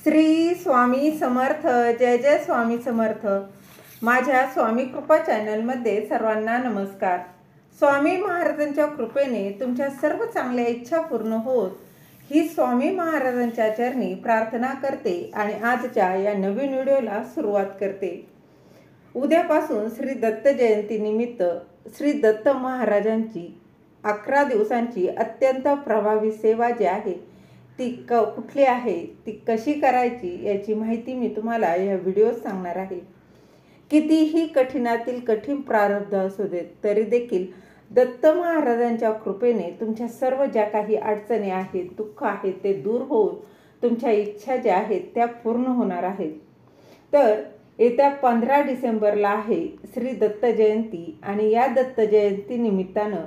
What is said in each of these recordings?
श्री स्वामी समर्थ. जय जय स्वामी समर्थ. माझ्या स्वामी कृपा चॅनलमध्ये सर्वांना नमस्कार. स्वामी महाराजांच्या कृपेने तुमच्या सर्व चांगल्या इच्छा पूर्ण होत ही स्वामी महाराजांच्या चरणी प्रार्थना करते आणि आजच्या या नवीन व्हिडिओला सुरुवात करते. उद्यापासून श्री दत्त जयंती निमित्त श्री दत्त महाराजांची 11 दिवसांची अत्यंत प्रभावी सेवा जी आहे ती कुठली आहे, ती कशी करायची याची माहिती मी तुम्हाला या व्हिडिओत सांगणार आहे. कितीही कठीणातील कठीण प्रारब्ध असू देत तरी देखील दत्त महाराजांच्या कृपेने तुमच्या सर्व ज्या काही अडचणी आहेत, दुःख आहेत ते दूर होऊन तुमच्या इच्छा ज्या आहेत त्या पूर्ण होणार आहेत. तर येत्या 15 डिसेंबरला आहे श्री दत्त जयंती आणि या दत्त जयंती निमित्तानं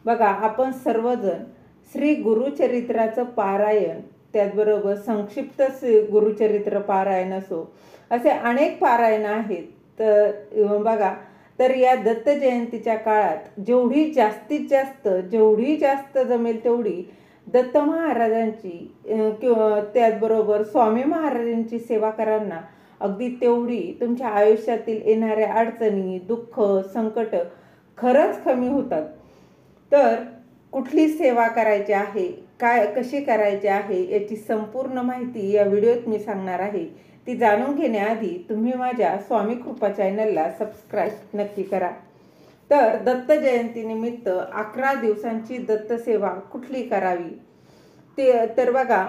बघा आपण सर्वजण श्री गुरुचरित्राचं पारायण, त्याचबरोबर संक्षिप्त गुरुचरित्र पारायण असो, असे अनेक पारायण आहेत. तर बघा, तर या दत्त जयंतीच्या काळात जेवढी जास्त जमेल तेवढी दत्त महाराजांची किंवा त्याचबरोबर स्वामी महाराजांची सेवा करांना अगदी तेवढी तुमच्या आयुष्यातील येणाऱ्या अडचणी, दुःख, संकट खरंच कमी होतात. तर कुठली सेवा करायची आहे, कशी करायची आहे याची संपूर्ण माहिती या व्हिडिओत मी सांगणार आहे. ती जाणून घेण्याआधी तुम्ही माझ्या स्वामी कृपा चॅनलला सबस्क्राईब नक्की करा. तर दत्त जयंतीनिमित्त 11 दिवसांची दत्त सेवा कुठली करावी ते तर बघा,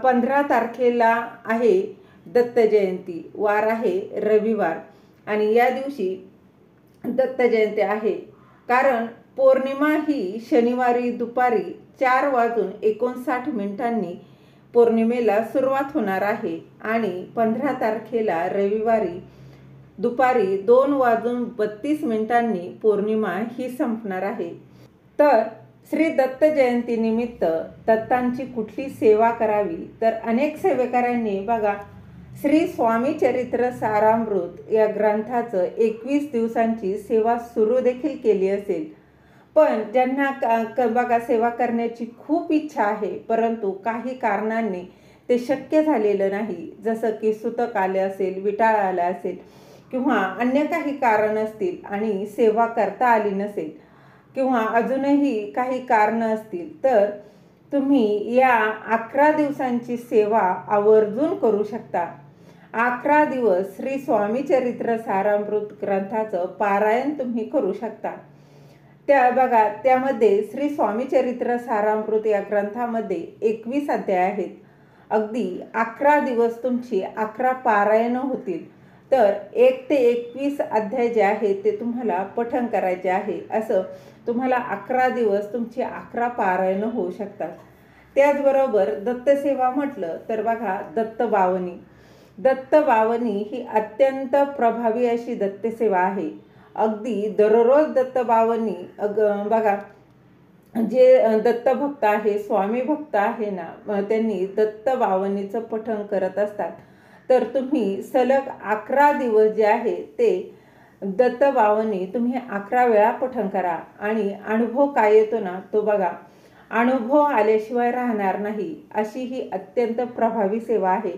15 तारखेला आहे दत्त जयंती, वार आहे रविवार आणि या दिवशी दत्त जयंती आहे. कारण पौर्णिमा ही शनिवारी दुपारी 4:59 पौर्णिमेला सुरुवात होणार आहे आणि 15 तारखेला रविवारी दुपारी 2:32 पौर्णिमा ही संपणार आहे. तर श्री दत्त जयंतीनिमित्त दत्तांची कुठली सेवा करावी, तर अनेक सेवेकऱ्यांनी बघा श्री स्वामी चरित्र सारामृत या ग्रंथाचं 21 दिवसांची सेवा सुरू देखील केली असेल. पण ज्यांना बघा सेवा करण्याची खूप इच्छा आहे परंतु काही कारणांनी ते शक्य झालेलं नाही, जसं की सुतक आले असेल, विटाळ आला असेल किंवा अन्य काही कारण असतील आणि सेवा करता आली नसेल किंवा अजूनही काही कारणं असतील, तर तुम्ही या 11 दिवसांची सेवा आवर्जून करू शकता. 11 दिवस श्री स्वामी चरित्र सारामृत ग्रंथाचं पारायण तुम्ही करू शकता. बघा त्यामध्ये श्री स्वामी चरित्र सारामृत या ग्रंथामध्ये 21 अध्याय आहेत. अगदी 11 दिवस तुमची 11 पारायणं होतील. तर 1 ते 21 अध्याय जे आहे ते तुम्हाला पठण करायचे आहे. असं तुम्हाला 11 दिवस तुमची 11 पारायणं होऊ शकतात. त्याचबरोबर दत्तसेवा म्हटलं तर बघा दत्तबावनी ही अत्यंत प्रभावी अशी दत्तसेवा आहे. अगदी दररोज दत्तबावनी बघा जे दत्तभक्त आहे, स्वामी भक्त आहे ना, त्यांनी दत्तबावनीचं पठण करत असतात. तर तुम्ही सलग 11 दिवस जे आहे ते दत्तबावनी तुम्ही 11 वेळा पठण करा आणि अनुभव काय येतो ना तो बघा, अनुभव आल्याशिवाय राहणार नाही अशी ही अत्यंत प्रभावी सेवा आहे.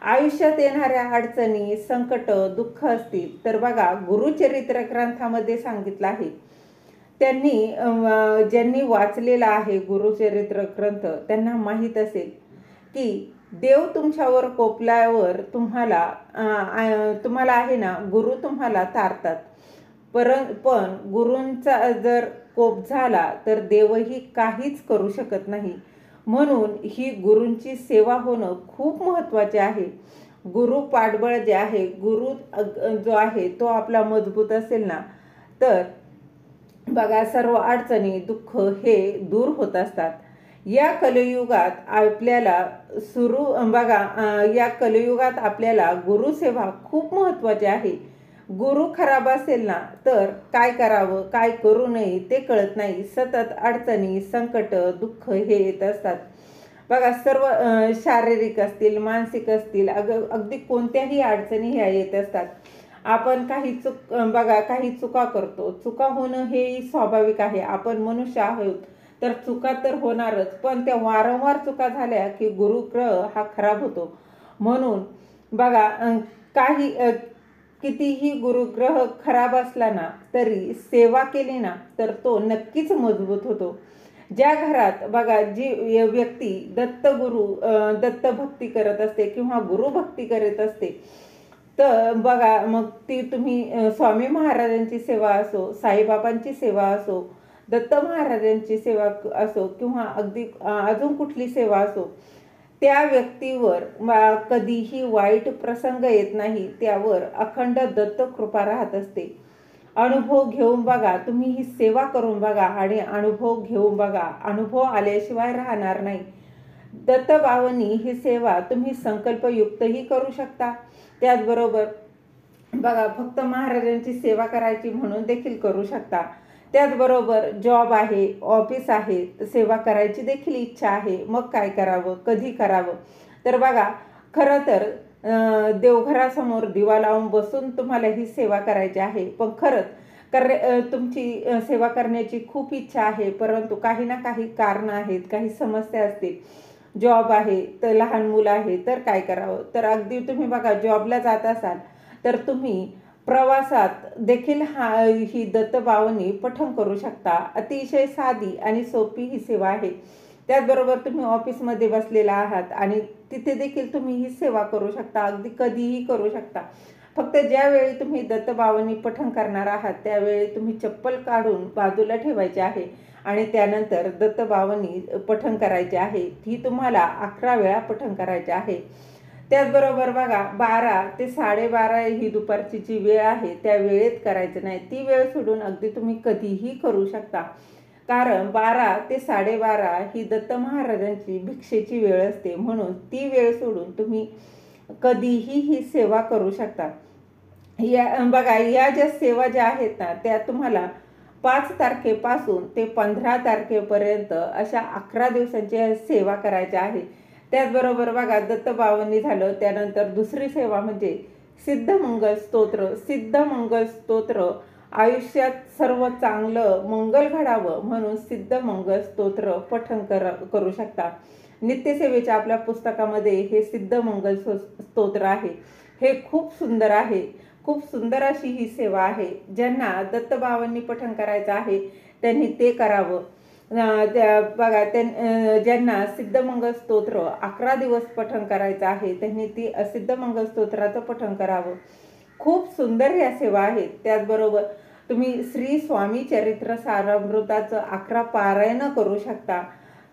आयुष्यात येणाऱ्या अडचणी, संकट, दुःख असतील तर बघा गुरुचरित्र ग्रंथामध्ये सांगितलं आहे. ज्यांनी वाचलेला आहे गुरुचरित्र ग्रंथ त्यांना माहीत असेल की देव तुमच्यावर कोपल्यावर तुम्हाला आहे ना, गुरु तुम्हाला तारतात. पण गुरूंचा जर कोप झाला तर देवही काहीच करू शकत नाही. म्हणून ही गुरूंची सेवा होणं खूप महत्त्वाचे आहे. गुरु पाठबळ जे आहे, गुरु जो आहे तो आपला मजबूत असेल ना, तर बघा सर्व अडचणी, दुःख हे दूर होत असतात. या कलियुगात आपल्याला गुरुसेवा खूप महत्त्वाची आहे. गुरु खराब असेल ना तर काय करावं, काय करू नये ते कळत नाही. सतत अडचणी, संकट, दुःख हे येत असतात. बघा सर्व शारीरिक असतील, मानसिक असतील, अगदी कोणत्याही अडचणी ह्या येत असतात. आपण काही चुका करतो. चुका होणं हे स्वाभाविक आहे. आपण मनुष्य आहोत तर चुका तर होणारच. पण त्या वारंवार चुका झाल्या की गुरुग्रह हा खराब होतो. म्हणून बघा काही कितीही गुरुग्रह खराब असला ना तरी सेवा केली ना तर तो नक्कीच मजबूत होतो. ज्या घरात बघा जी व्यक्ती दत्तभक्ती करत असते किंवा गुरुभक्ती करत असते, तर बघा मग ती तुम्ही स्वामी महाराजांची सेवा असो, साईबाबांची सेवा असो, दत्त महाराजांची सेवा असो किंवा अगदी अजून कुठली सेवा असो, त्या व्यक्तीवर कधीही वाईट प्रसंग येत नाही, त्यावर अखंड दत्त कृपा राहत असते. अनुभव घेऊन बघा, तुम्ही ही सेवा करून बघा आणि अनुभव घेऊन बघा, अनुभव आल्याशिवाय राहणार नाही. दत्तभावानी ही सेवा तुम्ही संकल्पयुक्तही करू शकता. त्याचबरोबर बघा फक्त महाराजांची सेवा करायची म्हणून देखील करू शकता. त्याचबरोबर जॉब आहे, ऑफिस आहे, सेवा करायची देखील इच्छा आहे, मग काय करावं, कधी करावं? तर बघा खरं तर देवघरासमोर दिवा लावून बसून तुम्हाला ही सेवा करायची आहे, पण खरंच तुमची सेवा करण्याची खूप इच्छा आहे, परंतु काही ना काही कारणं आहेत, काही समस्या असतील. जॉब आहे तर लहान मुलं आहे तर काय करावं? तर अगदी तुम्ही बघा जॉबला जात असाल तर तुम्ही प्रवासात देखील ही दत्तभावानी पठण करू शकता. अतिशय साधी आणि सोपी ही सेवा आहे. त्याचबरोबर तुम्ही ऑफिसमध्ये बसलेला आहात आणि तिथे देखील तुम्ही ही सेवा करू शकता, अगदी कधीही करू शकता. फक्त ज्यावेळी तुम्ही दत्तभावानी पठण करणार आहात त्यावेळी तुम्ही चप्पल काढून बाजूला ठेवायची आहे आणि त्यानंतर दत्तभावानी पठण करायचे आहे. ही तुम्हाला 11 वेळा पठण करायचे आहे. त्याचबरोबर बघा 12 ते 12:30 ही दुपारची जी वेळ आहे त्या वेळेत करायचं नाही. ती वेळ सोडून अगदी तुम्ही कधीही करू शकता, कारण 12 ते 12:30 ही दत्त महाराजांची भिक्षेची वेळ असते. म्हणून ती वेळ सोडून तुम्ही कधीही ही सेवा करू शकता. बघा या ज्या सेवा ज्या आहेत ना त्या तुम्हाला 5 तारखेपासून ते 15 तारखेपर्यंत अशा 11 दिवसांच्या सेवा करायच्या आहे. त्याचबरोबर बघा दत्तभावानी झालं, त्यानंतर दुसरी सेवा म्हणजे सिद्धमंगल स्तोत्र. सिद्धमंगल स्तोत्र आयुष्यात सर्व चांगलं मंगल घडावं म्हणून सिद्धमंगल स्तोत्र पठण करू शकता. नित्यसेवेच्या आपल्या पुस्तकामध्ये हे सिद्धमंगल स्तोत्र आहे. हे खूप सुंदर आहे, खूप सुंदर अशी ही सेवा आहे. ज्यांना दत्तभावांनी पठण करायचं आहे त्यांनी ते करावं. बघा ज्यांना सिद्धमंगल स्तोत्र 11 दिवस पठण करायचं आहे त्यांनी ती सिद्धमंगल स्तोत्राचं पठण करावं. खूप सुंदर या सेवा आहेत. त्याचबरोबर तुम्ही श्री स्वामी चरित्र सारामृताचं 11 पारायण करू शकता.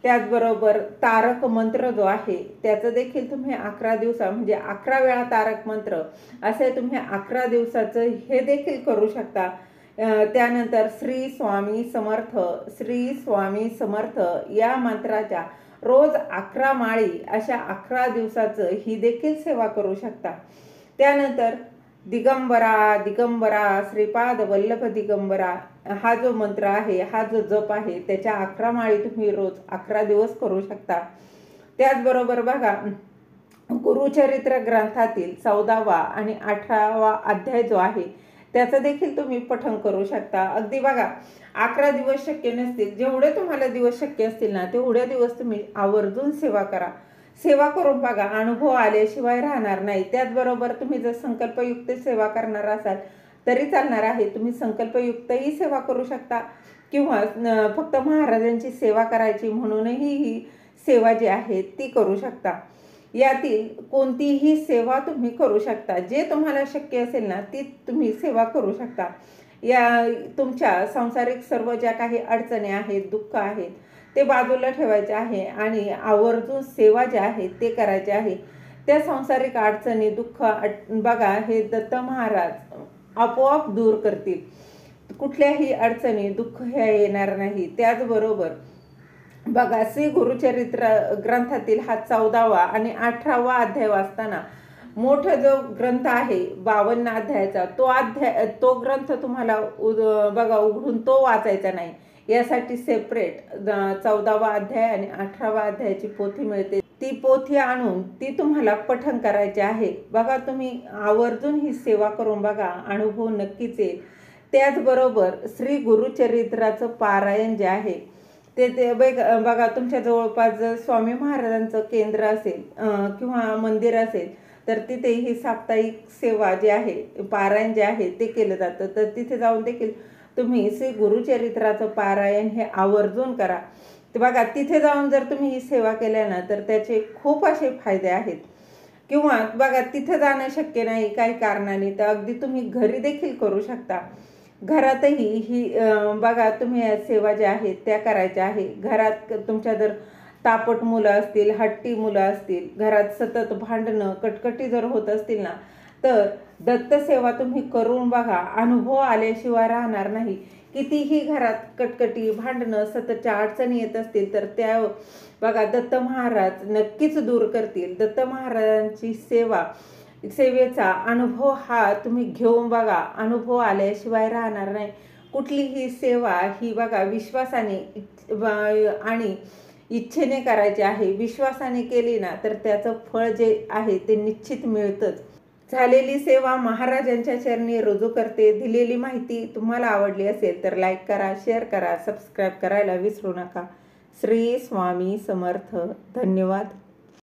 त्याचबरोबर तारक मंत्र जो आहे त्याचं देखील तुम्ही 11 दिवसा म्हणजे 11 वेळा तारक मंत्र असे तुम्ही 11 दिवसाचं हे देखील करू शकता. त्यानंतर श्री स्वामी समर्थ, श्री स्वामी समर्थ या मंत्राच्या रोज 11 माळी अशा 11 दिवसाचं ही देखील सेवा करू शकता. त्यानंतर दिगंबरा दिगंबरा श्रीपाद वल्लभ दिगंबरा हा जो मंत्र आहे, हा जो जप आहे त्याच्या 11 माळी तुम्ही रोज 11 दिवस करू शकता. त्याचबरोबर बघा गुरुचरित्र ग्रंथातील 14वा आणि 18वा अध्याय जो आहे त्याचं देखील तुम्ही पठण करू शकता. अगदी बघा 11 दिवस शक्य नसतील, जेवढे तुम्हाला दिवस शक्य असतील ना तेवढे दिवस तुम्ही आवर्जून सेवा करा. सेवा करून बघा, अनुभव आल्याशिवाय राहणार नाही. त्याचबरोबर तुम्ही जर संकल्पयुक्त सेवा करणार असाल तरी चालणार आहे. तुम्ही संकल्पयुक्तही सेवा करू शकता किंवा फक्त महाराजांची सेवा करायची म्हणूनही ही सेवा जी आहे ती करू शकता. यातील कोणतीही सेवा तुम्ही करू शकता. जे तुम्हाला शक्य असेल ना ती तुम्ही सेवा करू शकता. या तुमच्या सांसारिक सर्व ज्या काही अडचणी आहेत, दुःख आहेत ते बाजूला ठेवायचे आहे आणि आवर्जून सेवा ज्या आहेत ते करायचे आहे. त्या सांसारिक अडचणी दुःख बघा हे दत्त महाराज आपोआप दूर करतील. कुठल्याही अडचणी दुःख हे येणार नाही. त्याचबरोबर बघा श्री गुरुचरित्र ग्रंथातील हा 14वा आणि 18वा अध्याय वाचताना मोठा जो ग्रंथ आहे 52 अध्यायाचा तो ग्रंथ तुम्हाला बघा उघडून तो वाचायचा नाही. यासाठी सेपरेट 14वा अध्याय आणि 18वा अध्यायाची पोथी मिळते. ती पोथी आणून ती तुम्हाला पठण करायची आहे. बघा तुम्ही आवर्जून ही सेवा करून बघा, अनुभव नक्कीच येईल. त्याचबरोबर श्री गुरुचरित्राचं पारायण जे आहे बघा तुमच्या जवळपास जर स्वामी महाराजांचं केंद्र असेल किंवा मंदिर असेल तर तिथे ही साप्ताहिक सेवा जी आहे, पारायण जे आहे ते केलं जातं. तर तिथे जाऊन देखील तुम्ही श्री गुरुचरित्राचं पारायण हे आवर्जून करा. तर बघा तिथे जाऊन जर तुम्ही ही सेवा केल्या ना तर त्याचे खूप असे फायदे आहेत. किंवा बघा तिथे जाणं शक्य नाही काही कारणाने, तर अगदी तुम्ही घरी देखील करू शकता. घरातही ही बघा तुम्ही या सेवा ज्या आहेत त्या करायच्या आहे. घरात तुमच्या जर तापट मुलं असतील, हट्टी मुलं असतील, घरात सतत भांडणं कटकटी जर होत असतील ना तर दत्तसेवा तुम्ही करून बघा, अनुभव आल्याशिवाय राहणार नाही. कितीही घरात कटकटी भांडणं सततच्या अडचणी येत असतील तर त्या बघा दत्त महाराज नक्कीच दूर करतील. दत्त महाराजांची सेवेचा अनुभव हा तुम्ही घेऊन बघा, अनुभव आल्याशिवाय राहणार नाही. कुठलीही सेवा ही बघा विश्वासाने आणि इच्छेने करायची आहे. विश्वासाने केली ना तर त्याचं फळ जे आहे ते निश्चित मिळतंच. झालेली सेवा महाराजांच्या चरणी रुजू करते. दिलेली माहिती तुम्हाला आवडली असेल तर लाईक करा, शेअर करा, सबस्क्राईब करायला विसरू नका. श्री स्वामी समर्थ. धन्यवाद.